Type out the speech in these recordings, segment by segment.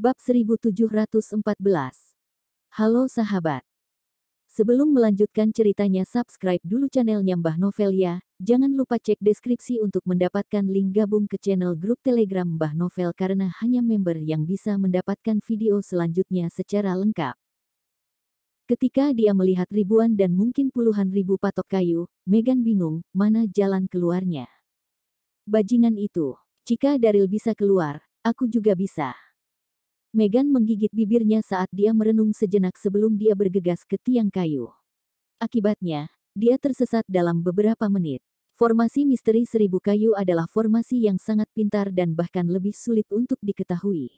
Bab 1714. Halo sahabat. Sebelum melanjutkan ceritanya, subscribe dulu channelnya Mbah Novel ya. Jangan lupa cek deskripsi untuk mendapatkan link gabung ke channel grup Telegram Mbah Novel karena hanya member yang bisa mendapatkan video selanjutnya secara lengkap. Ketika dia melihat ribuan dan mungkin puluhan ribu patok kayu, Megan bingung mana jalan keluarnya. Bajingan itu, jika Daryl bisa keluar, aku juga bisa. Megan menggigit bibirnya saat dia merenung sejenak sebelum dia bergegas ke tiang kayu. Akibatnya, dia tersesat dalam beberapa menit. Formasi misteri seribu kayu adalah formasi yang sangat pintar dan bahkan lebih sulit untuk diketahui.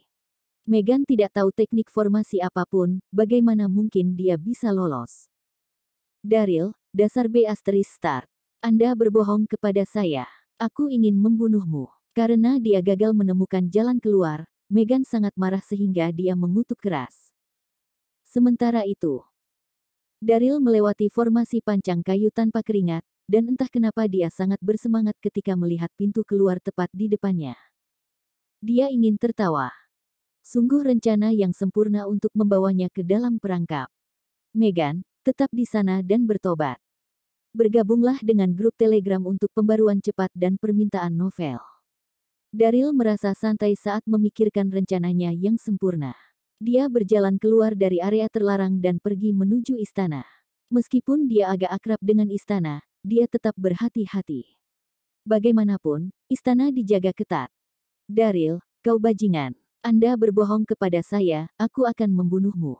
Megan tidak tahu teknik formasi apapun, bagaimana mungkin dia bisa lolos. Daryl, dasar B** start. Anda berbohong kepada saya. Aku ingin membunuhmu. Karena dia gagal menemukan jalan keluar, Megan sangat marah sehingga dia mengutuk keras. Sementara itu, Daryl melewati formasi pancang kayu tanpa keringat, dan entah kenapa dia sangat bersemangat ketika melihat pintu keluar tepat di depannya. Dia ingin tertawa. Sungguh rencana yang sempurna untuk membawanya ke dalam perangkap. Megan, tetap di sana dan bertobat. Bergabunglah dengan grup Telegram untuk pembaruan cepat dan permintaan novel. Daryl merasa santai saat memikirkan rencananya yang sempurna. Dia berjalan keluar dari area terlarang dan pergi menuju istana. Meskipun dia agak akrab dengan istana, dia tetap berhati-hati. Bagaimanapun, istana dijaga ketat. Daryl, kau bajingan. Anda berbohong kepada saya, aku akan membunuhmu.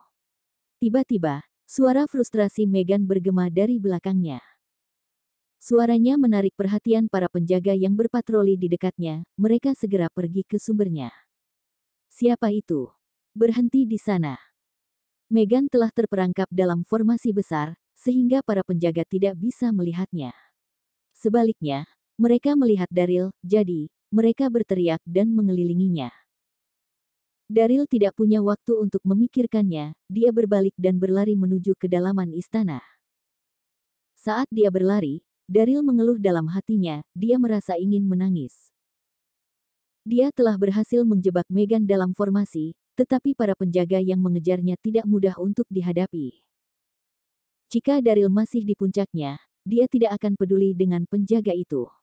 Tiba-tiba, suara frustrasi Megan bergema dari belakangnya. Suaranya menarik perhatian para penjaga yang berpatroli di dekatnya, mereka segera pergi ke sumbernya. Siapa itu? Berhenti di sana. Megan telah terperangkap dalam formasi besar, sehingga para penjaga tidak bisa melihatnya. Sebaliknya, mereka melihat Daryl, jadi, mereka berteriak dan mengelilinginya. Daryl tidak punya waktu untuk memikirkannya, dia berbalik dan berlari menuju kedalaman istana. Saat dia berlari, Daryl mengeluh dalam hatinya, dia merasa ingin menangis. Dia telah berhasil menjebak Megan dalam formasi, tetapi para penjaga yang mengejarnya tidak mudah untuk dihadapi. Jika Daryl masih di puncaknya, dia tidak akan peduli dengan penjaga itu.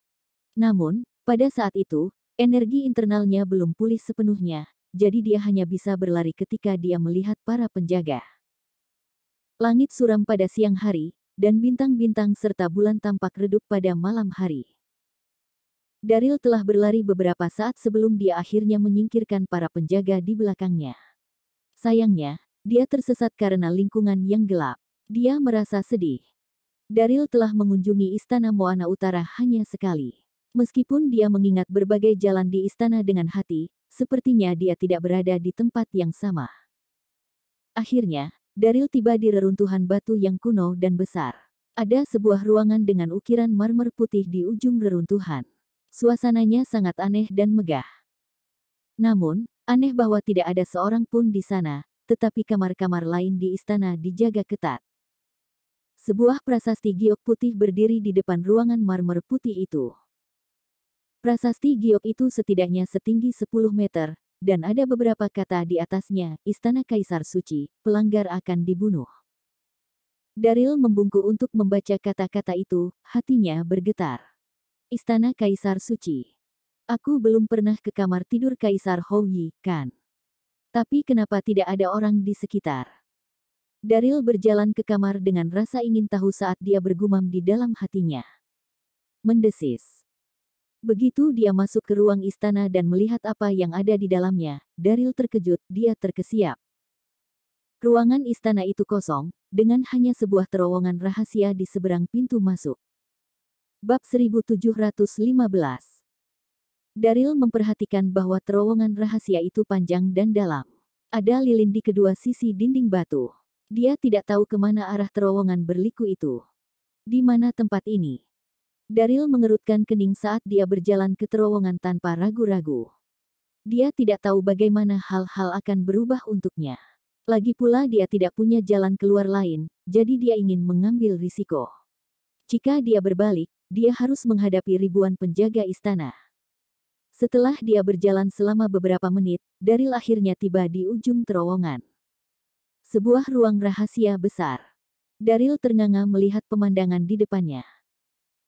Namun, pada saat itu, energi internalnya belum pulih sepenuhnya, jadi dia hanya bisa berlari ketika dia melihat para penjaga. Langit suram pada siang hari, dan bintang-bintang serta bulan tampak redup pada malam hari. Daryl telah berlari beberapa saat sebelum dia akhirnya menyingkirkan para penjaga di belakangnya. Sayangnya, dia tersesat karena lingkungan yang gelap. Dia merasa sedih. Daryl telah mengunjungi istana Moana Utara hanya sekali. Meskipun dia mengingat berbagai jalan di istana dengan hati, sepertinya dia tidak berada di tempat yang sama. Akhirnya, Daryl tiba di reruntuhan batu yang kuno dan besar. Ada sebuah ruangan dengan ukiran marmer putih di ujung reruntuhan. Suasananya sangat aneh dan megah. Namun, aneh bahwa tidak ada seorang pun di sana, tetapi kamar-kamar lain di istana dijaga ketat. Sebuah prasasti giok putih berdiri di depan ruangan marmer putih itu. Prasasti giok itu setidaknya setinggi 10 meter, dan ada beberapa kata di atasnya, Istana Kaisar Suci, pelanggar akan dibunuh. Daryl membungkuk untuk membaca kata-kata itu, hatinya bergetar. Istana Kaisar Suci. Aku belum pernah ke kamar tidur Kaisar Houyi, kan? Tapi kenapa tidak ada orang di sekitar? Daryl berjalan ke kamar dengan rasa ingin tahu saat dia bergumam di dalam hatinya. Mendesis. Begitu dia masuk ke ruang istana dan melihat apa yang ada di dalamnya, Daryl terkejut, dia terkesiap. Ruangan istana itu kosong, dengan hanya sebuah terowongan rahasia di seberang pintu masuk. Bab 1715. Daryl memperhatikan bahwa terowongan rahasia itu panjang dan dalam. Ada lilin di kedua sisi dinding batu. Dia tidak tahu kemana arah terowongan berliku itu. Di mana tempat ini? Daryl mengerutkan kening saat dia berjalan ke terowongan tanpa ragu-ragu. Dia tidak tahu bagaimana hal-hal akan berubah untuknya. Lagi pula dia tidak punya jalan keluar lain, jadi dia ingin mengambil risiko. Jika dia berbalik, dia harus menghadapi ribuan penjaga istana. Setelah dia berjalan selama beberapa menit, Daryl akhirnya tiba di ujung terowongan. Sebuah ruang rahasia besar. Daryl ternganga melihat pemandangan di depannya.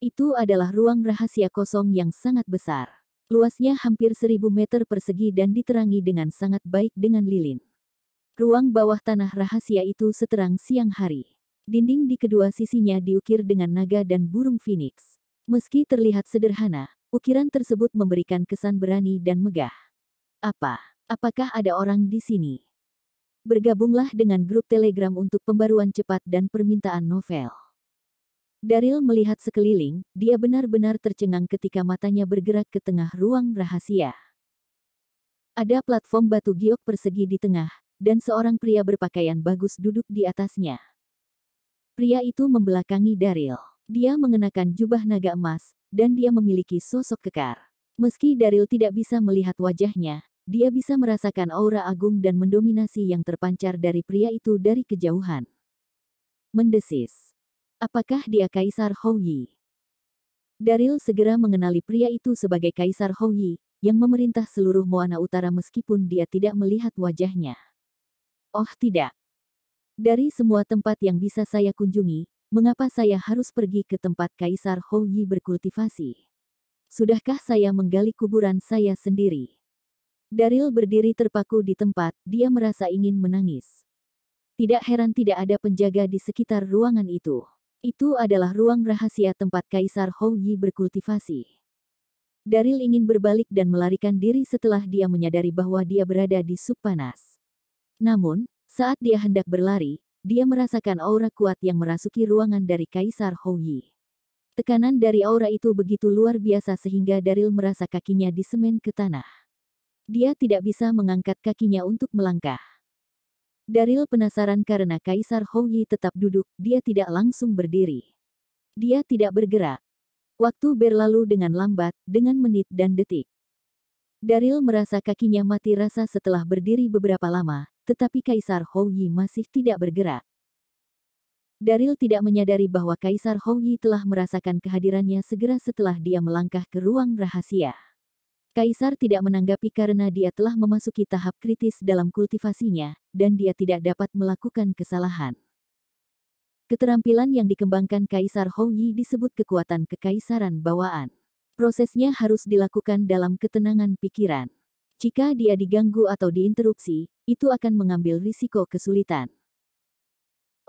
Itu adalah ruang rahasia kosong yang sangat besar. Luasnya hampir 1000 meter persegi dan diterangi dengan sangat baik dengan lilin. Ruang bawah tanah rahasia itu seterang siang hari. Dinding di kedua sisinya diukir dengan naga dan burung phoenix. Meski terlihat sederhana, ukiran tersebut memberikan kesan berani dan megah. Apakah ada orang di sini? Bergabunglah dengan grup Telegram untuk pembaruan cepat dan permintaan novel. Daryl melihat sekeliling, dia benar-benar tercengang ketika matanya bergerak ke tengah ruang rahasia. Ada platform batu giok persegi di tengah, dan seorang pria berpakaian bagus duduk di atasnya. Pria itu membelakangi Daryl. Dia mengenakan jubah naga emas, dan dia memiliki sosok kekar. Meski Daryl tidak bisa melihat wajahnya, dia bisa merasakan aura agung dan mendominasi yang terpancar dari pria itu dari kejauhan. Mendesis. Apakah dia Kaisar Hou Yi? Daryl segera mengenali pria itu sebagai Kaisar Hou Yi, yang memerintah seluruh Moana Utara meskipun dia tidak melihat wajahnya. Oh tidak. Dari semua tempat yang bisa saya kunjungi, mengapa saya harus pergi ke tempat Kaisar Hou Yi berkultivasi? Sudahkah saya menggali kuburan saya sendiri? Daryl berdiri terpaku di tempat, dia merasa ingin menangis. Tidak heran tidak ada penjaga di sekitar ruangan itu. Itu adalah ruang rahasia tempat Kaisar Hou Yi berkultivasi. Daryl ingin berbalik dan melarikan diri setelah dia menyadari bahwa dia berada di sub panas. Namun, saat dia hendak berlari, dia merasakan aura kuat yang merasuki ruangan dari Kaisar Hou Yi. Tekanan dari aura itu begitu luar biasa sehingga Daryl merasa kakinya disemen ke tanah. Dia tidak bisa mengangkat kakinya untuk melangkah. Daryl penasaran karena Kaisar Hou Yi tetap duduk, dia tidak langsung berdiri. Dia tidak bergerak. Waktu berlalu dengan lambat, dengan menit dan detik. Daryl merasa kakinya mati rasa setelah berdiri beberapa lama, tetapi Kaisar Hou Yi masih tidak bergerak. Daryl tidak menyadari bahwa Kaisar Hou Yi telah merasakan kehadirannya segera setelah dia melangkah ke ruang rahasia. Kaisar tidak menanggapi karena dia telah memasuki tahap kritis dalam kultivasinya, dan dia tidak dapat melakukan kesalahan. Keterampilan yang dikembangkan Kaisar Hou Yi disebut kekuatan kekaisaran bawaan. Prosesnya harus dilakukan dalam ketenangan pikiran. Jika dia diganggu atau diinterupsi, itu akan mengambil risiko kesulitan.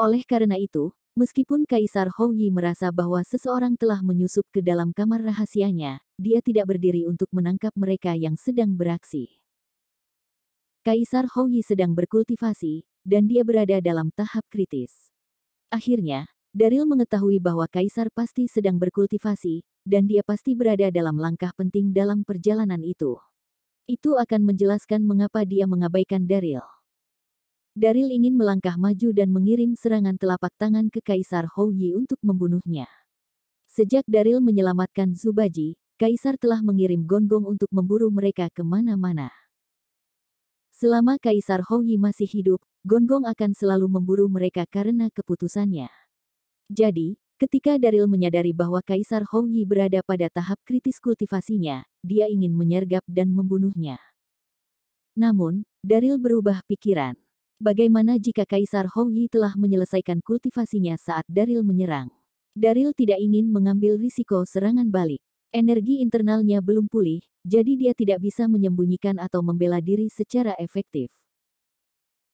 Oleh karena itu, meskipun Kaisar Hou Yi merasa bahwa seseorang telah menyusup ke dalam kamar rahasianya, dia tidak berdiri untuk menangkap mereka yang sedang beraksi. Kaisar Hou Yi sedang berkultivasi, dan dia berada dalam tahap kritis. Akhirnya, Daryl mengetahui bahwa Kaisar pasti sedang berkultivasi, dan dia pasti berada dalam langkah penting dalam perjalanan itu. Itu akan menjelaskan mengapa dia mengabaikan Daryl. Daryl ingin melangkah maju dan mengirim serangan telapak tangan ke Kaisar Hou Yi untuk membunuhnya. Sejak Daryl menyelamatkan Zubaji, Kaisar telah mengirim gonggong untuk memburu mereka kemana-mana. Selama Kaisar Hou Yi masih hidup, gonggong akan selalu memburu mereka karena keputusannya. Jadi, ketika Daryl menyadari bahwa Kaisar Hou Yi berada pada tahap kritis kultivasinya, dia ingin menyergap dan membunuhnya. Namun, Daryl berubah pikiran. Bagaimana jika Kaisar Hou Yi telah menyelesaikan kultivasinya saat Daryl menyerang? Daryl tidak ingin mengambil risiko serangan balik. Energi internalnya belum pulih, jadi dia tidak bisa menyembunyikan atau membela diri secara efektif.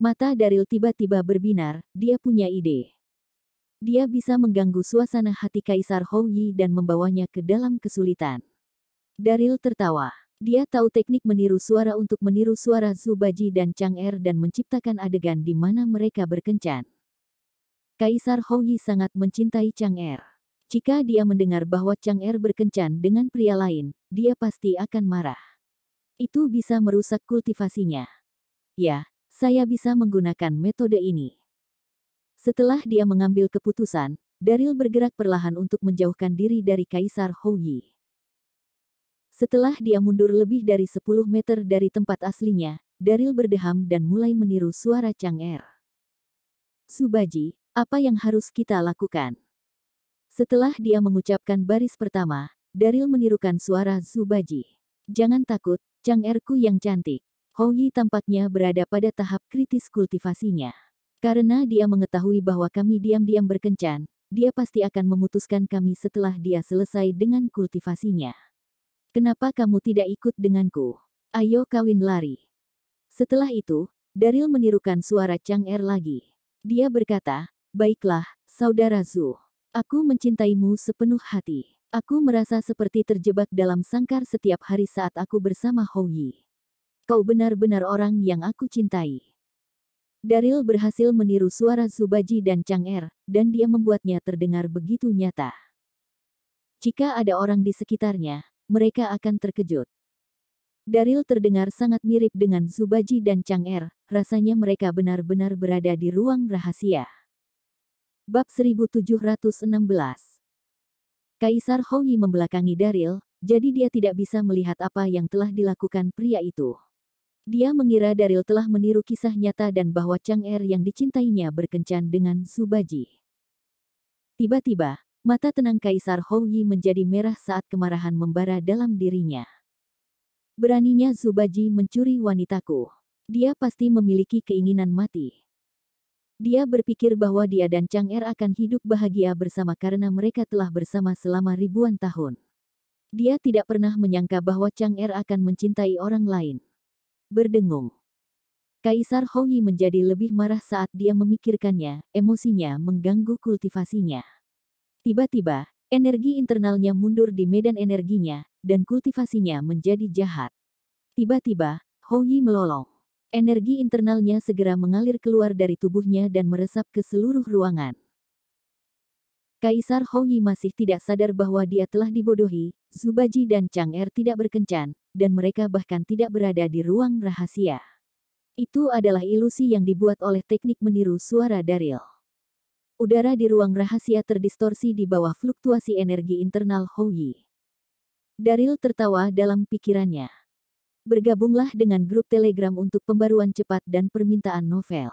Mata Daryl tiba-tiba berbinar, dia punya ide. Dia bisa mengganggu suasana hati Kaisar Hou Yi dan membawanya ke dalam kesulitan. Daryl tertawa. Dia tahu teknik meniru suara untuk meniru suara Zubaji dan Chang'er dan menciptakan adegan di mana mereka berkencan. Kaisar Hou Yi sangat mencintai Chang'er. Jika dia mendengar bahwa Chang'er berkencan dengan pria lain, dia pasti akan marah. Itu bisa merusak kultivasinya. Ya, saya bisa menggunakan metode ini. Setelah dia mengambil keputusan, Daryl bergerak perlahan untuk menjauhkan diri dari Kaisar Hou Yi. Setelah dia mundur lebih dari 10 meter dari tempat aslinya, Daryl berdeham dan mulai meniru suara Chang'er. Zubaji, apa yang harus kita lakukan? Setelah dia mengucapkan baris pertama, Daryl menirukan suara Zubaji. Jangan takut, Chang'erku yang cantik. Hou Yi tampaknya berada pada tahap kritis kultivasinya. Karena dia mengetahui bahwa kami diam-diam berkencan, dia pasti akan memutuskan kami setelah dia selesai dengan kultivasinya. Kenapa kamu tidak ikut denganku? Ayo kawin lari. Setelah itu, Daryl menirukan suara Chang'er lagi. Dia berkata, baiklah, saudara Zhu. Aku mencintaimu sepenuh hati. Aku merasa seperti terjebak dalam sangkar setiap hari saat aku bersama Hou Yi. Kau benar-benar orang yang aku cintai. Daryl berhasil meniru suara Zubaji dan Chang'er, dan dia membuatnya terdengar begitu nyata. Jika ada orang di sekitarnya, mereka akan terkejut. Daryl terdengar sangat mirip dengan Zubaji dan Chang'er, rasanya mereka benar-benar berada di ruang rahasia. Bab 1716. Kaisar Hou Yi membelakangi Daryl, jadi dia tidak bisa melihat apa yang telah dilakukan pria itu. Dia mengira Daryl telah meniru kisah nyata dan bahwa Chang'er yang dicintainya berkencan dengan Zubaji. Tiba-tiba, mata tenang Kaisar Hou Yi menjadi merah saat kemarahan membara dalam dirinya. Beraninya Zubaji mencuri wanitaku. Dia pasti memiliki keinginan mati. Dia berpikir bahwa dia dan Chang'er akan hidup bahagia bersama karena mereka telah bersama selama ribuan tahun. Dia tidak pernah menyangka bahwa Chang'er akan mencintai orang lain. Berdengung. Kaisar Hou Yi menjadi lebih marah saat dia memikirkannya, emosinya mengganggu kultivasinya. Tiba-tiba, energi internalnya mundur di medan energinya, dan kultivasinya menjadi jahat. Tiba-tiba, Hou Yi melolong. Energi internalnya segera mengalir keluar dari tubuhnya dan meresap ke seluruh ruangan. Kaisar Hou Yi masih tidak sadar bahwa dia telah dibodohi, Zubaji dan Chang'er tidak berkencan, dan mereka bahkan tidak berada di ruang rahasia. Itu adalah ilusi yang dibuat oleh teknik meniru suara Daryl. Udara di ruang rahasia terdistorsi di bawah fluktuasi energi internal Hou Yi. Daryl tertawa dalam pikirannya. Bergabunglah dengan grup Telegram untuk pembaruan cepat dan permintaan novel.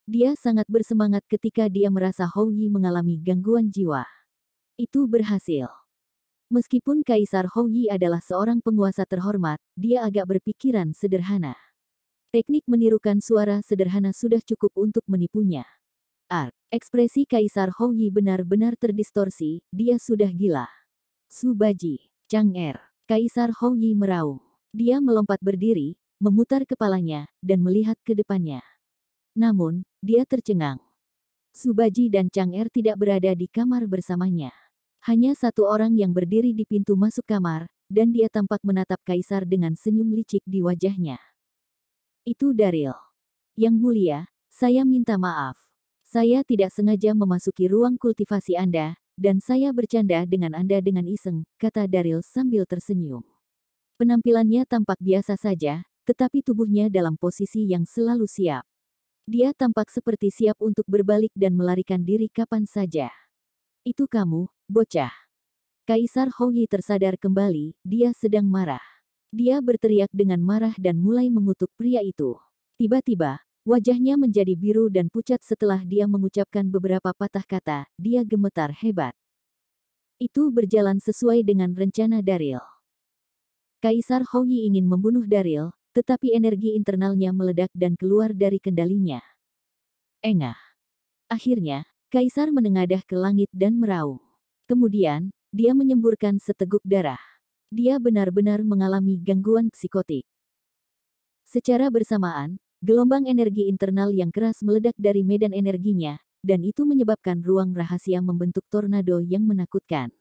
Dia sangat bersemangat ketika dia merasa Hou Yi mengalami gangguan jiwa. Itu berhasil. Meskipun Kaisar Hou Yi adalah seorang penguasa terhormat, dia agak berpikiran sederhana. Teknik menirukan suara sederhana sudah cukup untuk menipunya. Ekspresi Kaisar Hou Yi benar-benar terdistorsi, dia sudah gila. Zubaji, Chang'er, Kaisar Hou Yi meraung. Dia melompat berdiri, memutar kepalanya, dan melihat ke depannya. Namun, dia tercengang. Zubaji dan Chang'er tidak berada di kamar bersamanya. Hanya satu orang yang berdiri di pintu masuk kamar, dan dia tampak menatap Kaisar dengan senyum licik di wajahnya. Itu Daryl. Yang mulia, saya minta maaf. Saya tidak sengaja memasuki ruang kultivasi Anda, dan saya bercanda dengan Anda dengan iseng, kata Daryl sambil tersenyum. Penampilannya tampak biasa saja, tetapi tubuhnya dalam posisi yang selalu siap. Dia tampak seperti siap untuk berbalik dan melarikan diri kapan saja. Itu kamu, bocah. Kaisar Hou Yi tersadar kembali, dia sedang marah. Dia berteriak dengan marah dan mulai mengutuk pria itu. Tiba-tiba, wajahnya menjadi biru dan pucat setelah dia mengucapkan beberapa patah kata, dia gemetar hebat. Itu berjalan sesuai dengan rencana Daryl. Kaisar Hou Yi ingin membunuh Daryl, tetapi energi internalnya meledak dan keluar dari kendalinya. Engah. Akhirnya, Kaisar menengadah ke langit dan meraung. Kemudian, dia menyemburkan seteguk darah. Dia benar-benar mengalami gangguan psikotik. Secara bersamaan, gelombang energi internal yang keras meledak dari medan energinya, dan itu menyebabkan ruang rahasia membentuk tornado yang menakutkan.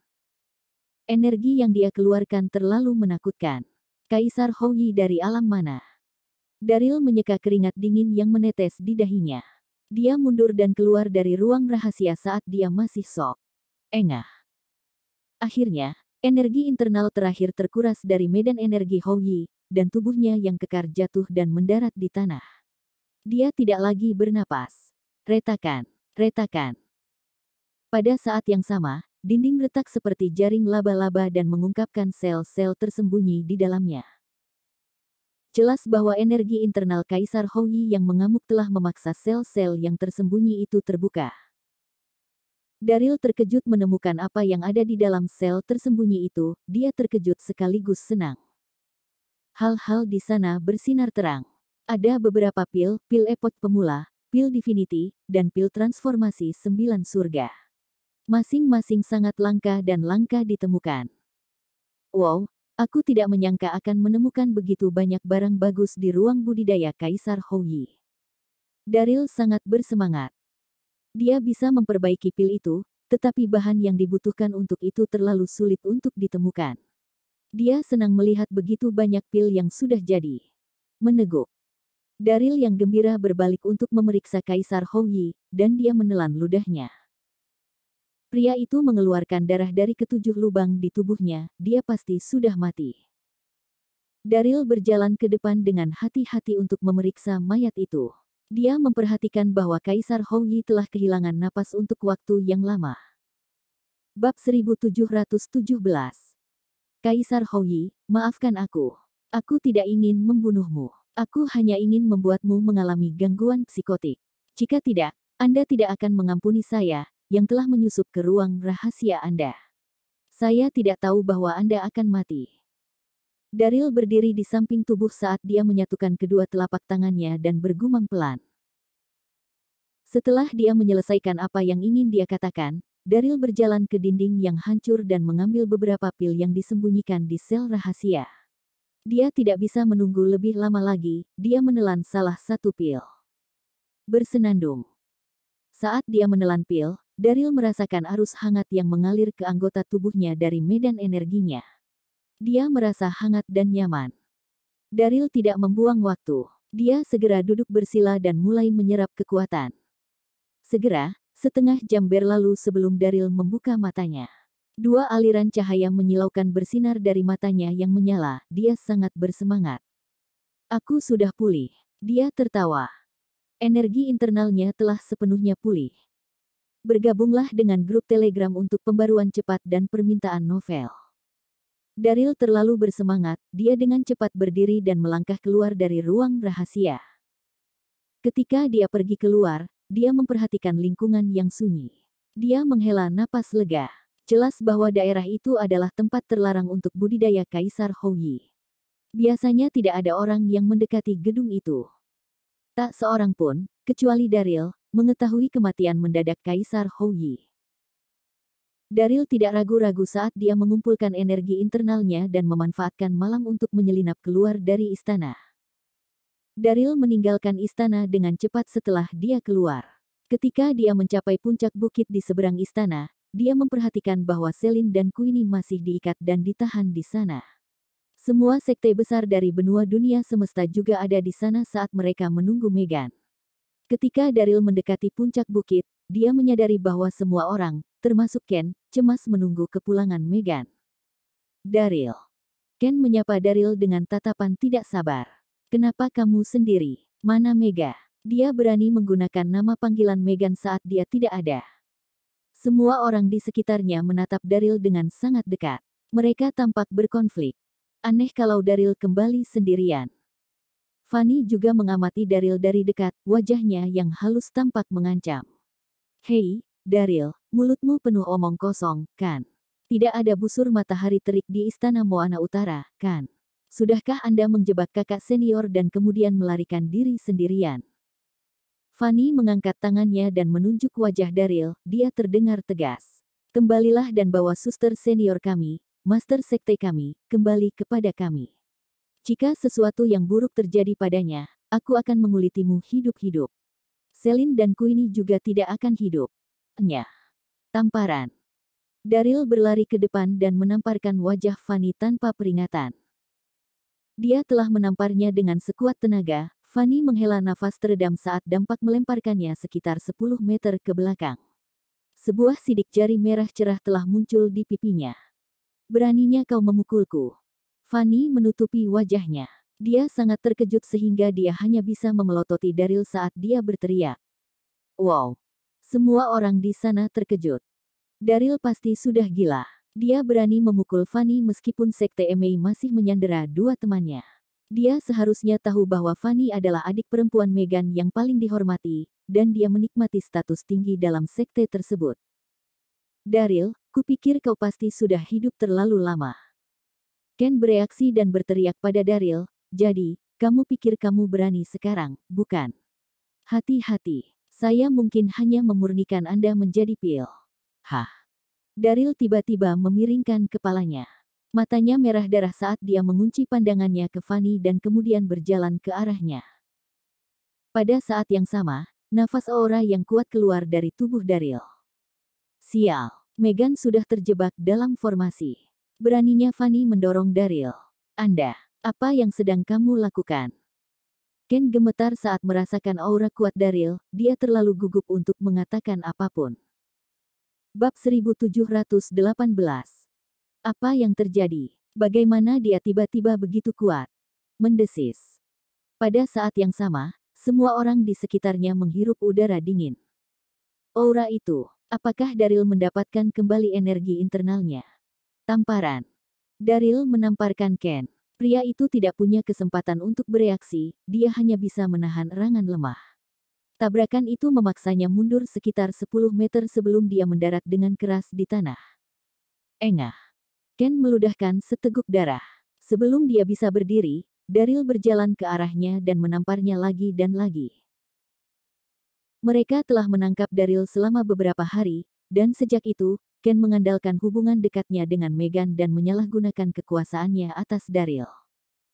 Energi yang dia keluarkan terlalu menakutkan. Kaisar Hou Yi dari alam mana? Daryl menyeka keringat dingin yang menetes di dahinya. Dia mundur dan keluar dari ruang rahasia saat dia masih shock. Engah. Akhirnya, energi internal terakhir terkuras dari medan energi Hou Yi, dan tubuhnya yang kekar jatuh dan mendarat di tanah. Dia tidak lagi bernapas. Retakan, retakan. Pada saat yang sama, dinding retak seperti jaring laba-laba dan mengungkapkan sel-sel tersembunyi di dalamnya. Jelas bahwa energi internal Kaisar Hou Yi yang mengamuk telah memaksa sel-sel yang tersembunyi itu terbuka. Daryl terkejut menemukan apa yang ada di dalam sel tersembunyi itu, dia terkejut sekaligus senang. Hal-hal di sana bersinar terang. Ada beberapa pil epot pemula, pil divinity, dan pil transformasi 9 surga. Masing-masing sangat langka dan langka ditemukan. Wow, aku tidak menyangka akan menemukan begitu banyak barang bagus di ruang budidaya Kaisar Houyi. Daryl sangat bersemangat. Dia bisa memperbaiki pil itu, tetapi bahan yang dibutuhkan untuk itu terlalu sulit untuk ditemukan. Dia senang melihat begitu banyak pil yang sudah jadi. Meneguk. Daryl yang gembira berbalik untuk memeriksa Kaisar Houyi, dan dia menelan ludahnya. Pria itu mengeluarkan darah dari ketujuh lubang di tubuhnya, dia pasti sudah mati. Daryl berjalan ke depan dengan hati-hati untuk memeriksa mayat itu. Dia memperhatikan bahwa Kaisar Houyi telah kehilangan napas untuk waktu yang lama. Bab 1717. Kaisar Houyi, maafkan aku. Aku tidak ingin membunuhmu. Aku hanya ingin membuatmu mengalami gangguan psikotik. Jika tidak, Anda tidak akan mengampuni saya, yang telah menyusup ke ruang rahasia Anda. Saya tidak tahu bahwa Anda akan mati. Daryl berdiri di samping tubuh saat dia menyatukan kedua telapak tangannya dan bergumam pelan. Setelah dia menyelesaikan apa yang ingin dia katakan, Daryl berjalan ke dinding yang hancur dan mengambil beberapa pil yang disembunyikan di sel rahasia. Dia tidak bisa menunggu lebih lama lagi, dia menelan salah satu pil. Bersenandung. Saat dia menelan pil, Daryl merasakan arus hangat yang mengalir ke anggota tubuhnya dari medan energinya. Dia merasa hangat dan nyaman. Daryl tidak membuang waktu. Dia segera duduk bersila dan mulai menyerap kekuatan. Segera, setengah jam berlalu sebelum Daryl membuka matanya. Dua aliran cahaya menyilaukan bersinar dari matanya yang menyala, dia sangat bersemangat. Aku sudah pulih. Dia tertawa. Energi internalnya telah sepenuhnya pulih. Bergabunglah dengan grup Telegram untuk pembaruan cepat dan permintaan novel. Daryl terlalu bersemangat, dia dengan cepat berdiri dan melangkah keluar dari ruang rahasia. Ketika dia pergi keluar, dia memperhatikan lingkungan yang sunyi. Dia menghela napas lega. Jelas bahwa daerah itu adalah tempat terlarang untuk budidaya Kaisar Houyi. Biasanya tidak ada orang yang mendekati gedung itu. Tak seorang pun, kecuali Daryl, mengetahui kematian mendadak Kaisar Houyi. Daryl tidak ragu-ragu saat dia mengumpulkan energi internalnya dan memanfaatkan malam untuk menyelinap keluar dari istana. Daryl meninggalkan istana dengan cepat setelah dia keluar. Ketika dia mencapai puncak bukit di seberang istana, dia memperhatikan bahwa Celine dan Queenie masih diikat dan ditahan di sana. Semua sekte besar dari benua dunia semesta juga ada di sana saat mereka menunggu Meghan. Ketika Daryl mendekati puncak bukit, dia menyadari bahwa semua orang, termasuk Ken, cemas menunggu kepulangan Meghan. Daryl. Ken menyapa Daryl dengan tatapan tidak sabar. Kenapa kamu sendiri? Mana Mega? Dia berani menggunakan nama panggilan Meghan saat dia tidak ada. Semua orang di sekitarnya menatap Daryl dengan sangat dekat. Mereka tampak berkonflik. Aneh kalau Daryl kembali sendirian. Fanny juga mengamati Daryl dari dekat, wajahnya yang halus tampak mengancam. Hei, Daryl, mulutmu penuh omong kosong, kan? Tidak ada busur matahari terik di Istana Moana Utara, kan? Sudahkah Anda menjebak kakak senior dan kemudian melarikan diri sendirian? Fanny mengangkat tangannya dan menunjuk wajah Daryl, dia terdengar tegas. Kembalilah dan bawa suster senior kami, master sekte kami, kembali kepada kami. Jika sesuatu yang buruk terjadi padanya, aku akan mengulitimu hidup-hidup. Celine dan Queenie juga tidak akan hidup. Nyah. Tamparan. Daryl berlari ke depan dan menamparkan wajah Fanny tanpa peringatan. Dia telah menamparnya dengan sekuat tenaga. Fanny menghela nafas teredam saat dampak melemparkannya sekitar 10 meter ke belakang. Sebuah sidik jari merah cerah telah muncul di pipinya. Beraninya kau memukulku. Fanny menutupi wajahnya. Dia sangat terkejut sehingga dia hanya bisa memelototi Daryl saat dia berteriak. Wow. Semua orang di sana terkejut. Daryl pasti sudah gila. Dia berani memukul Fanny meskipun sekte Emei masih menyandera dua temannya. Dia seharusnya tahu bahwa Fanny adalah adik perempuan Meghan yang paling dihormati, dan dia menikmati status tinggi dalam sekte tersebut. Daryl, kupikir kau pasti sudah hidup terlalu lama. Ken bereaksi dan berteriak pada Daryl, Jadi, kamu pikir kamu berani sekarang, bukan? Hati-hati, saya mungkin hanya memurnikan Anda menjadi pil. Hah? Daryl tiba-tiba memiringkan kepalanya. Matanya merah darah saat dia mengunci pandangannya ke Fanny dan kemudian berjalan ke arahnya. Pada saat yang sama, nafas aura yang kuat keluar dari tubuh Daryl. Sial, Megan sudah terjebak dalam formasi. Beraninya Fanny mendorong Daryl. Anda, apa yang sedang kamu lakukan? Ken gemetar saat merasakan aura kuat Daryl, dia terlalu gugup untuk mengatakan apapun. Bab 1718. Apa yang terjadi? Bagaimana dia tiba-tiba begitu kuat? Mendesis. Pada saat yang sama, semua orang di sekitarnya menghirup udara dingin. Aura itu, apakah Daryl mendapatkan kembali energi internalnya? Tamparan. Daryl menamparkan Ken. Pria itu tidak punya kesempatan untuk bereaksi, dia hanya bisa menahan erangan lemah. Tabrakan itu memaksanya mundur sekitar 10 meter sebelum dia mendarat dengan keras di tanah. Engah. Ken meludahkan seteguk darah. Sebelum dia bisa berdiri, Daryl berjalan ke arahnya dan menamparnya lagi dan lagi. Mereka telah menangkap Daryl selama beberapa hari, dan sejak itu, Ken mengandalkan hubungan dekatnya dengan Megan dan menyalahgunakan kekuasaannya atas Daryl.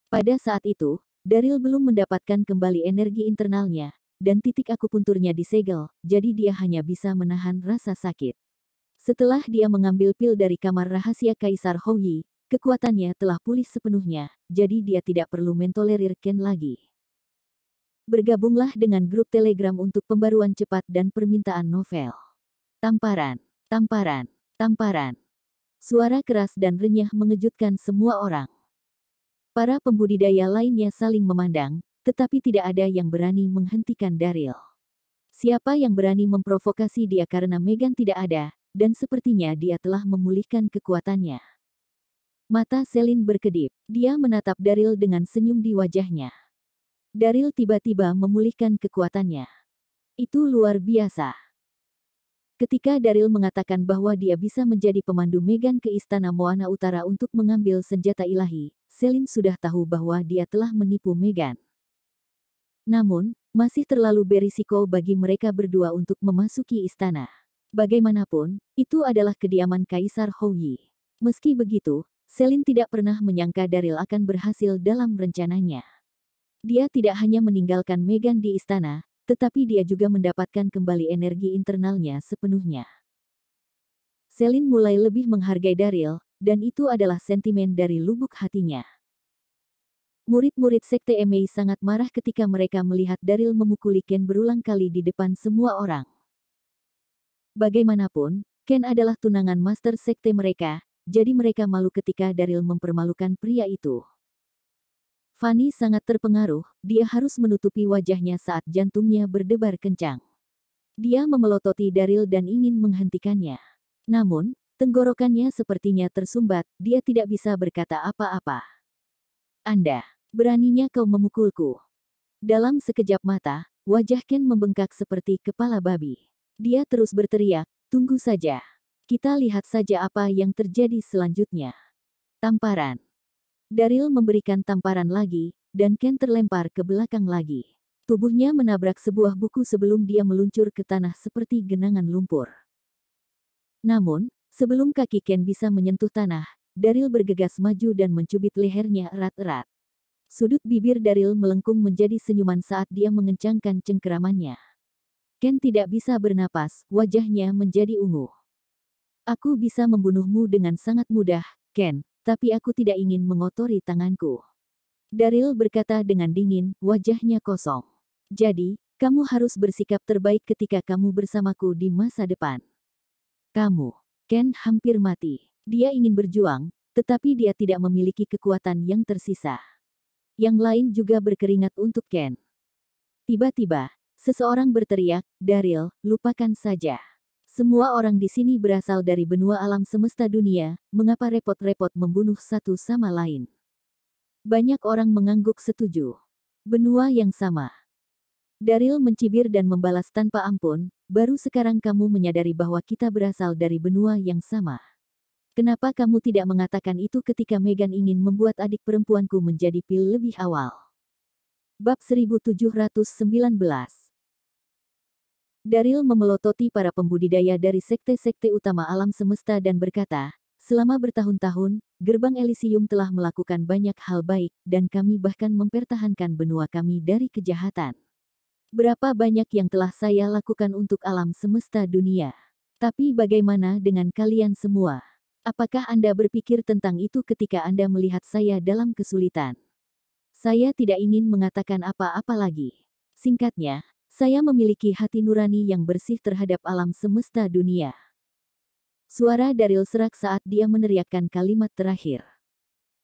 Pada saat itu, Daryl belum mendapatkan kembali energi internalnya, dan titik akupunturnya disegel, jadi dia hanya bisa menahan rasa sakit. Setelah dia mengambil pil dari kamar rahasia Kaisar Houyi, kekuatannya telah pulih sepenuhnya, jadi dia tidak perlu mentolerir Ken lagi. Bergabunglah dengan grup Telegram untuk pembaruan cepat dan permintaan novel. Tamparan, tamparan, tamparan. Suara keras dan renyah mengejutkan semua orang. Para pembudidaya lainnya saling memandang, tetapi tidak ada yang berani menghentikan Daryl. Siapa yang berani memprovokasi dia karena Megan tidak ada, dan sepertinya dia telah memulihkan kekuatannya. Mata Celine berkedip, dia menatap Daryl dengan senyum di wajahnya. Daryl tiba-tiba memulihkan kekuatannya. Itu luar biasa. Ketika Daryl mengatakan bahwa dia bisa menjadi pemandu Megan ke Istana Moana Utara untuk mengambil senjata ilahi, Celine sudah tahu bahwa dia telah menipu Megan. Namun, masih terlalu berisiko bagi mereka berdua untuk memasuki istana. Bagaimanapun, itu adalah kediaman Kaisar Houyi. Meski begitu, Celine tidak pernah menyangka Daryl akan berhasil dalam rencananya. Dia tidak hanya meninggalkan Megan di istana, tetapi dia juga mendapatkan kembali energi internalnya sepenuhnya. Celine mulai lebih menghargai Daryl, dan itu adalah sentimen dari lubuk hatinya. Murid-murid Sekte Emei sangat marah ketika mereka melihat Daryl memukuli Ken berulang kali di depan semua orang. Bagaimanapun, Ken adalah tunangan master Sekte mereka, jadi mereka malu ketika Daryl mempermalukan pria itu. Fanny sangat terpengaruh, dia harus menutupi wajahnya saat jantungnya berdebar kencang. Dia memelototi Daryl dan ingin menghentikannya. Namun, tenggorokannya sepertinya tersumbat, dia tidak bisa berkata apa-apa. Anda, beraninya kau memukulku. Dalam sekejap mata, wajah Ken membengkak seperti kepala babi. Dia terus berteriak, tunggu saja. Kita lihat saja apa yang terjadi selanjutnya. Tamparan. Daryl memberikan tamparan lagi, dan Ken terlempar ke belakang lagi. Tubuhnya menabrak sebuah buku sebelum dia meluncur ke tanah seperti genangan lumpur. Namun, sebelum kaki Ken bisa menyentuh tanah, Daryl bergegas maju dan mencubit lehernya erat-erat. Sudut bibir Daryl melengkung menjadi senyuman saat dia mengencangkan cengkeramannya. Ken tidak bisa bernapas, wajahnya menjadi ungu. Aku bisa membunuhmu dengan sangat mudah, Ken, tapi aku tidak ingin mengotori tanganku. Daryl berkata dengan dingin, wajahnya kosong. Jadi, kamu harus bersikap terbaik ketika kamu bersamaku di masa depan. Kamu, Ken hampir mati. Dia ingin berjuang, tetapi dia tidak memiliki kekuatan yang tersisa. Yang lain juga berkeringat untuk Ken. Tiba-tiba, seseorang berteriak, Daryl, lupakan saja. Semua orang di sini berasal dari benua alam semesta dunia, mengapa repot-repot membunuh satu sama lain? Banyak orang mengangguk setuju. Benua yang sama. Daryl mencibir dan membalas tanpa ampun, baru sekarang kamu menyadari bahwa kita berasal dari benua yang sama. Kenapa kamu tidak mengatakan itu ketika Megan ingin membuat adik perempuanku menjadi pil lebih awal? Bab 1719. Daryl memelototi para pembudidaya dari sekte-sekte utama alam semesta dan berkata, selama bertahun-tahun, Gerbang Elysium telah melakukan banyak hal baik, dan kami bahkan mempertahankan benua kami dari kejahatan. Berapa banyak yang telah saya lakukan untuk alam semesta dunia. Tapi bagaimana dengan kalian semua? Apakah Anda berpikir tentang itu ketika Anda melihat saya dalam kesulitan? Saya tidak ingin mengatakan apa-apa lagi. Singkatnya, saya memiliki hati nurani yang bersih terhadap alam semesta dunia. Suara Daryl serak saat dia meneriakkan kalimat terakhir.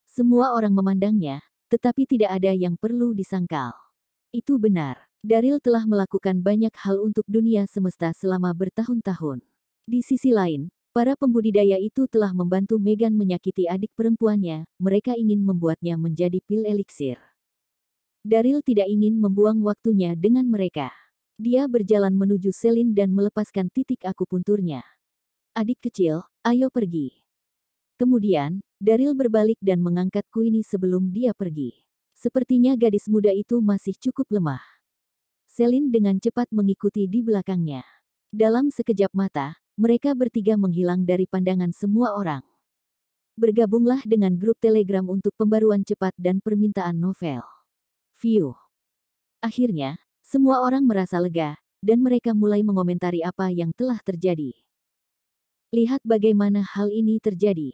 Semua orang memandangnya, tetapi tidak ada yang perlu disangkal. Itu benar. Daryl telah melakukan banyak hal untuk dunia semesta selama bertahun-tahun. Di sisi lain, para pembudidaya itu telah membantu Megan menyakiti adik perempuannya, mereka ingin membuatnya menjadi pil eliksir. Daryl tidak ingin membuang waktunya dengan mereka. Dia berjalan menuju Celine dan melepaskan titik akupunturnya. Adik kecil, ayo pergi. Kemudian, Daryl berbalik dan mengangkat Queenie sebelum dia pergi. Sepertinya gadis muda itu masih cukup lemah. Celine dengan cepat mengikuti di belakangnya. Dalam sekejap mata, mereka bertiga menghilang dari pandangan semua orang. Bergabunglah dengan grup Telegram untuk pembaruan cepat dan permintaan novel. View. Akhirnya, semua orang merasa lega, dan mereka mulai mengomentari apa yang telah terjadi. Lihat bagaimana hal ini terjadi.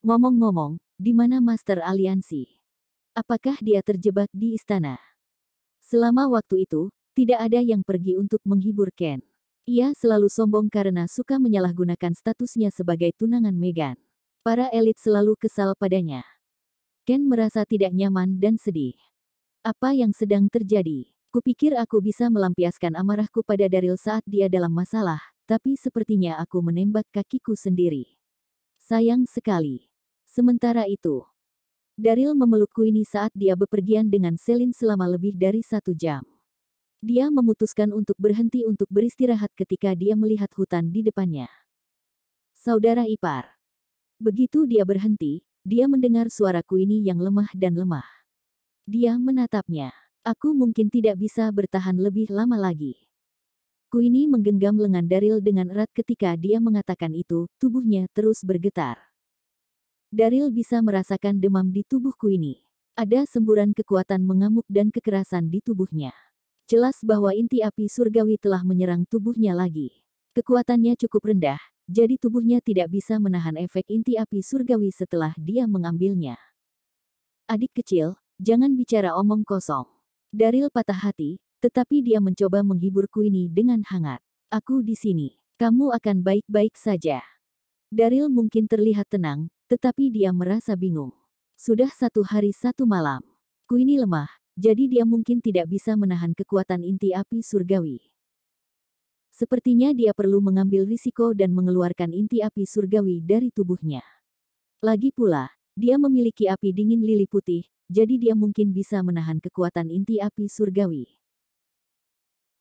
Ngomong-ngomong, di mana Master Aliansi? Apakah dia terjebak di istana? Selama waktu itu, tidak ada yang pergi untuk menghibur Ken. Ia selalu sombong karena suka menyalahgunakan statusnya sebagai tunangan Megan. Para elit selalu kesal padanya. Ken merasa tidak nyaman dan sedih. Apa yang sedang terjadi? Kupikir aku bisa melampiaskan amarahku pada Daryl saat dia dalam masalah, tapi sepertinya aku menembak kakiku sendiri. Sayang sekali. Sementara itu, Daryl memeluk Queenie saat dia bepergian dengan Celine selama lebih dari 1 jam. Dia memutuskan untuk berhenti untuk beristirahat ketika dia melihat hutan di depannya. Saudara ipar. Begitu dia berhenti, dia mendengar suara Queenie yang lemah dan lemah. Dia menatapnya. Aku mungkin tidak bisa bertahan lebih lama lagi. Queenie menggenggam lengan Daryl dengan erat ketika dia mengatakan itu, tubuhnya terus bergetar. Daryl bisa merasakan demam di tubuh Queenie. Ada semburan kekuatan mengamuk dan kekerasan di tubuhnya. Jelas bahwa inti api surgawi telah menyerang tubuhnya lagi. Kekuatannya cukup rendah, jadi tubuhnya tidak bisa menahan efek inti api surgawi setelah dia mengambilnya. Adik kecil, jangan bicara omong kosong. Daryl patah hati, tetapi dia mencoba menghibur Queenie dengan hangat. Aku di sini. Kamu akan baik-baik saja. Daryl mungkin terlihat tenang, tetapi dia merasa bingung. Sudah 1 hari 1 malam. Queenie lemah, jadi dia mungkin tidak bisa menahan kekuatan inti api surgawi. Sepertinya dia perlu mengambil risiko dan mengeluarkan inti api surgawi dari tubuhnya. Lagi pula, dia memiliki api dingin lili putih, jadi dia mungkin bisa menahan kekuatan inti api surgawi.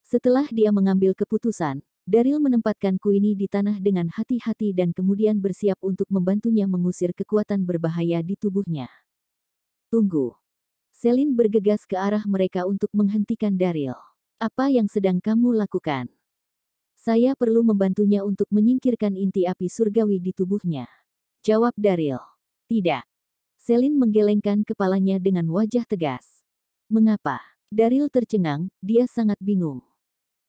Setelah dia mengambil keputusan, Daryl menempatkan Queenie di tanah dengan hati-hati dan kemudian bersiap untuk membantunya mengusir kekuatan berbahaya di tubuhnya. Tunggu. Celine bergegas ke arah mereka untuk menghentikan Daryl. Apa yang sedang kamu lakukan? Saya perlu membantunya untuk menyingkirkan inti api surgawi di tubuhnya. Jawab Daryl. Tidak. Celine menggelengkan kepalanya dengan wajah tegas. Mengapa? Daryl tercengang, dia sangat bingung.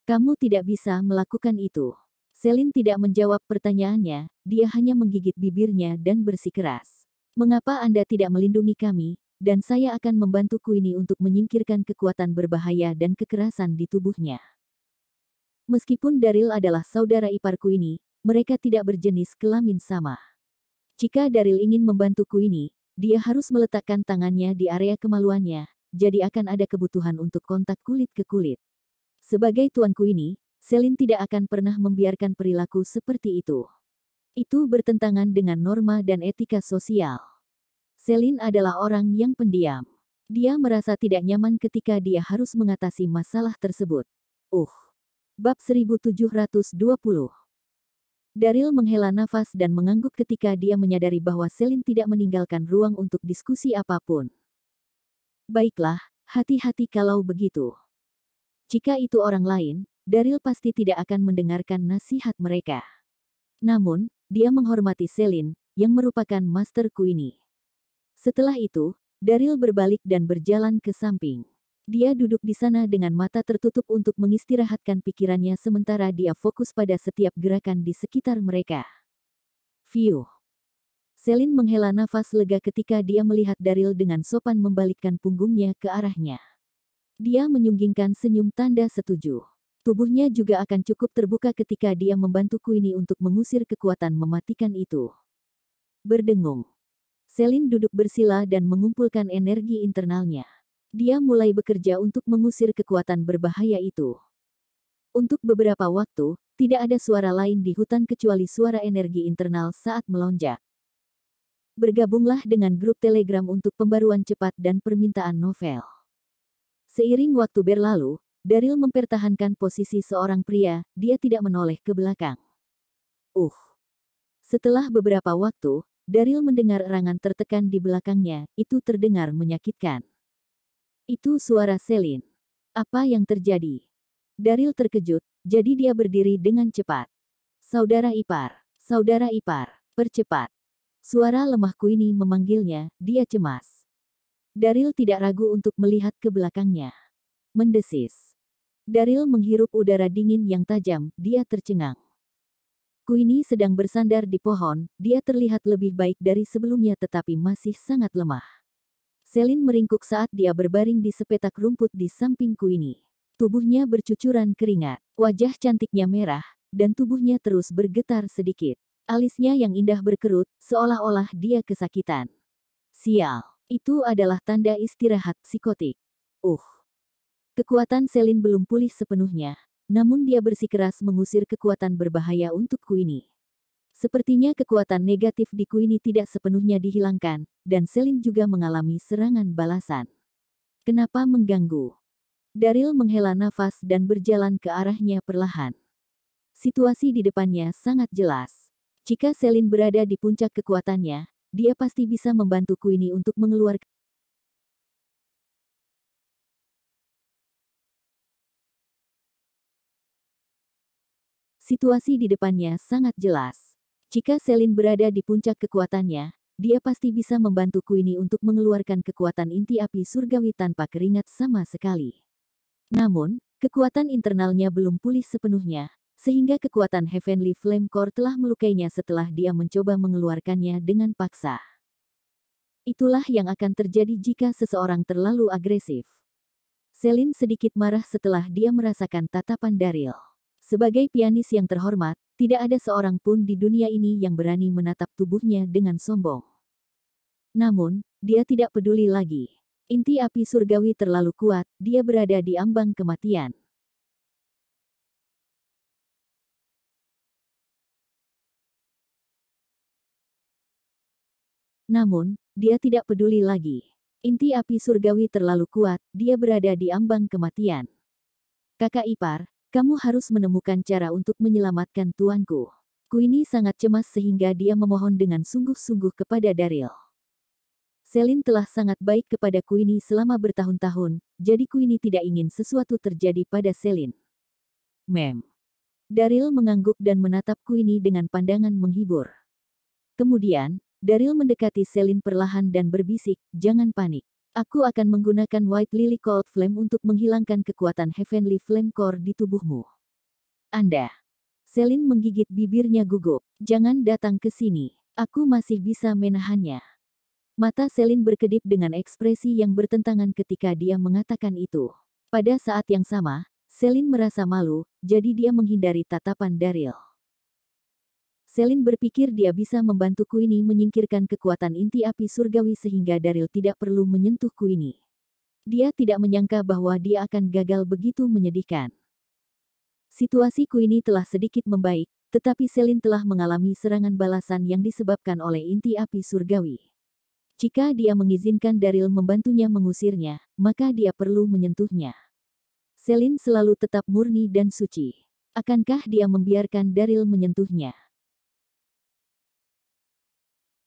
Kamu tidak bisa melakukan itu. Celine tidak menjawab pertanyaannya, dia hanya menggigit bibirnya dan bersikeras. Mengapa Anda tidak melindungi kami? Dan saya akan membantu Queenie untuk menyingkirkan kekuatan berbahaya dan kekerasan di tubuhnya. Meskipun Daryl adalah saudara ipar Queenie, mereka tidak berjenis kelamin sama. Jika Daryl ingin membantu Queenie, dia harus meletakkan tangannya di area kemaluannya, jadi akan ada kebutuhan untuk kontak kulit ke kulit. Sebagai tuan Queenie, Celine tidak akan pernah membiarkan perilaku seperti itu. Itu bertentangan dengan norma dan etika sosial. Celine adalah orang yang pendiam. Dia merasa tidak nyaman ketika dia harus mengatasi masalah tersebut. Bab 1720. Daryl menghela nafas dan mengangguk ketika dia menyadari bahwa Celine tidak meninggalkan ruang untuk diskusi apapun. Baiklah, hati-hati kalau begitu. Jika itu orang lain, Daryl pasti tidak akan mendengarkan nasihat mereka. Namun, dia menghormati Celine, yang merupakan Master Queenie. Setelah itu, Daryl berbalik dan berjalan ke samping. Dia duduk di sana dengan mata tertutup untuk mengistirahatkan pikirannya sementara dia fokus pada setiap gerakan di sekitar mereka. Fiuh. Celine menghela nafas lega ketika dia melihat Daryl dengan sopan membalikkan punggungnya ke arahnya. Dia menyunggingkan senyum tanda setuju. Tubuhnya juga akan cukup terbuka ketika dia membantu Queenie untuk mengusir kekuatan mematikan itu. Berdengung. Celine duduk bersila dan mengumpulkan energi internalnya. Dia mulai bekerja untuk mengusir kekuatan berbahaya itu. Untuk beberapa waktu, tidak ada suara lain di hutan kecuali suara energi internal saat melonjak. Bergabunglah dengan grup Telegram untuk pembaruan cepat dan permintaan novel. Seiring waktu berlalu, Daryl mempertahankan posisi seorang pria, dia tidak menoleh ke belakang. Setelah beberapa waktu, Daryl mendengar erangan tertekan di belakangnya, itu terdengar menyakitkan. Itu suara Celine. Apa yang terjadi? Daryl terkejut, jadi dia berdiri dengan cepat. Saudara ipar, percepat. Suara lemah Queenie memanggilnya, dia cemas. Daryl tidak ragu untuk melihat ke belakangnya. Mendesis. Daryl menghirup udara dingin yang tajam, dia tercengang. Queenie sedang bersandar di pohon, dia terlihat lebih baik dari sebelumnya tetapi masih sangat lemah. Celine meringkuk saat dia berbaring di sepetak rumput di samping Queenie. Tubuhnya bercucuran keringat, wajah cantiknya merah, dan tubuhnya terus bergetar sedikit. Alisnya yang indah berkerut, seolah-olah dia kesakitan. Sial, itu adalah tanda istirahat psikotik. Kekuatan Celine belum pulih sepenuhnya, namun dia bersikeras mengusir kekuatan berbahaya untuk Queenie. Sepertinya kekuatan negatif di Queenie tidak sepenuhnya dihilangkan, dan Celine juga mengalami serangan balasan. Kenapa mengganggu? Daryl menghela nafas dan berjalan ke arahnya perlahan. Situasi di depannya sangat jelas. Jika Celine berada di puncak kekuatannya, dia pasti bisa membantu Queenie untuk mengeluarkan. Situasi di depannya sangat jelas. Jika Celine berada di puncak kekuatannya, dia pasti bisa membantu Queenie untuk mengeluarkan kekuatan inti api surgawi tanpa keringat sama sekali. Namun, kekuatan internalnya belum pulih sepenuhnya, sehingga kekuatan Heavenly Flame Core telah melukainya setelah dia mencoba mengeluarkannya dengan paksa. Itulah yang akan terjadi jika seseorang terlalu agresif. Celine sedikit marah setelah dia merasakan tatapan Daryl. Sebagai pianis yang terhormat, tidak ada seorang pun di dunia ini yang berani menatap tubuhnya dengan sombong. Namun, dia tidak peduli lagi. Inti api surgawi terlalu kuat, dia berada di ambang kematian. Namun, dia tidak peduli lagi. Inti api surgawi terlalu kuat, dia berada di ambang kematian. Kakak ipar, kamu harus menemukan cara untuk menyelamatkan tuanku. Queenie sangat cemas sehingga dia memohon dengan sungguh-sungguh kepada Daryl. Celine telah sangat baik kepada Queenie selama bertahun-tahun, jadi Queenie tidak ingin sesuatu terjadi pada Celine. Daryl mengangguk dan menatap Queenie dengan pandangan menghibur. Kemudian, Daryl mendekati Celine perlahan dan berbisik, jangan panik. Aku akan menggunakan White Lily Cold Flame untuk menghilangkan kekuatan Heavenly Flame Core di tubuhmu. Anda. Celine menggigit bibirnya gugup. Jangan datang ke sini. Aku masih bisa menahannya. Mata Celine berkedip dengan ekspresi yang bertentangan ketika dia mengatakan itu. Pada saat yang sama, Celine merasa malu, jadi dia menghindari tatapan Daryl. Celine berpikir dia bisa membantu Queenie menyingkirkan kekuatan inti api surgawi sehingga Daryl tidak perlu menyentuh Queenie. Dia tidak menyangka bahwa dia akan gagal begitu menyedihkan. Situasi Queenie telah sedikit membaik, tetapi Celine telah mengalami serangan balasan yang disebabkan oleh inti api surgawi. Jika dia mengizinkan Daryl membantunya mengusirnya, maka dia perlu menyentuhnya. Celine selalu tetap murni dan suci. Akankah dia membiarkan Daryl menyentuhnya?